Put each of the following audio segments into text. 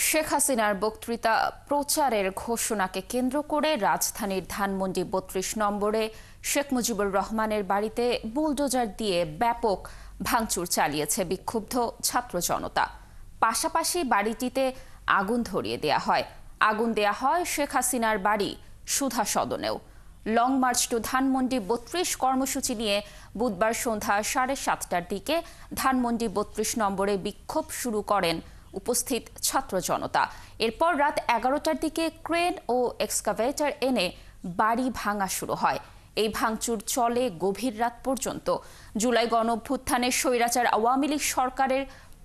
শেখ হাসিনার বক্তৃতা প্রচারের ঘোষণাকে কেন্দ্র করে রাজধানীর ধানমন্ডি ৩২ নম্বরে শেখ মুজিবুর রহমানের বাড়িতে বুলডোজার দিয়ে ব্যাপক ভাঙচুর চালিয়েছে বিক্ষুব্ধ ছাত্র জনতা। পাশাপাশি বাড়িটিতে আগুন ধরিয়ে দেয়া হয়। আগুন দেয়া হয় শেখ হাসিনার বাড়ি সুধা সদনেও। লং মার্চ টু ধানমন্ডি ৩২ কর্মসূচি নিয়ে বুধবার সন্ধ্যা ৭:৩০টার দিকে ধানমন্ডি ৩২ নম্বরে বিক্ষোভ শুরু করেন উপস্থিত ছাত্র জনতা। এরপর রাত ১১টার দিকে ক্রেন ও এক্সকাভেটর এনে বাড়ি ভাঙা শুরু হয়। এই ভাঙচুর চলে গভীর রাত পর্যন্ত। জুলাই গণঅভ্যুত্থানে স্বৈরাচার আওয়ামী লীগ সরকারের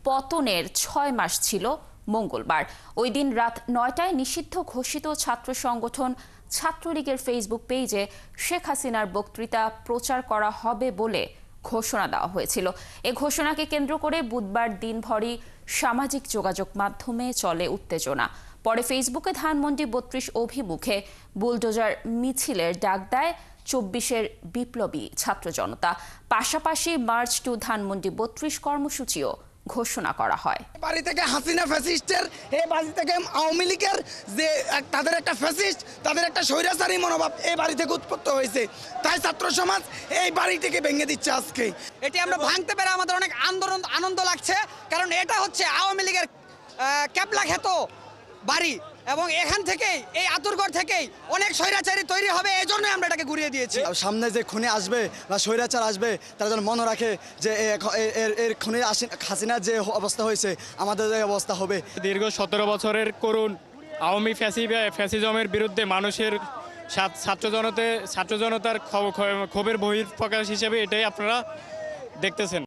পতনের ৬ মাস ছিল মঙ্গলবার। ওই দিন রাত ৯টায় নিষিদ্ধ ঘোষিত ছাত্র সংগঠন ছাত্রলীগের ফেসবুক পেজে শেখ হাসিনার বক্তৃতা প্রচার করা হবে বলে ঘোষণা দেওয়া হয়েছিল। এ ঘোষণাকে কেন্দ্র করে বুধবার দিনভরই সামাজিক যোগাযোগ মাধ্যমে চলে উত্তেজনা। পরে ফেসবুকে ধানমন্ডি ৩২ অভিমুখে বুলডোজার মিছিলের ডাক দেয় ২৪-এর বিপ্লবী ছাত্র জনতা। পাশাপাশি মার্চ টু ধানমন্ডি ৩২ কর্মসূচিও ঘোষণা করা হয়। বাড়ি থেকে হাসিনা ফ্যাসিস্টের, এই বাড়ি থেকে আওয়ামী লীগের যে তাদের একটা ফ্যাসিস্ট, তাদের একটা স্বৈরাচারী মনোভাব এই বাড়ি থেকে উৎপন্ন হয়েছে। তাই ছাত্র সমাজ এই বাড়িটিকে ভেঙে দিচ্ছে আজকে। এটি আমরা ভাঙতে পেরে আমাদের অনেক আনন্দ লাগছে, কারণ এটা হচ্ছে আওয়ামী লীগের ক্যাবলা খ্যাত বাড়ি এবং এখান থেকেই এই আতুরঘর থেকেই অনেক স্বৈরাচারী তৈরি হবে। এই জন্যই আমরা এটাকে ঘুরিয়ে দিয়েছি। সামনে যে খুনি আসবে বা স্বৈরাচার আসবে তারা যেন মনে রাখে যে এর খুনি হাসিনার যে অবস্থা হয়েছে আমাদের যে অবস্থা হবে। দীর্ঘ ১৭ বছরের করুণ আওয়ামী ফ্যাসিজমের বিরুদ্ধে মানুষের ছাত্র জনতার ক্ষোভের বহিঃপ্রকাশ হিসেবে এটাই আপনারা দেখতেছেন।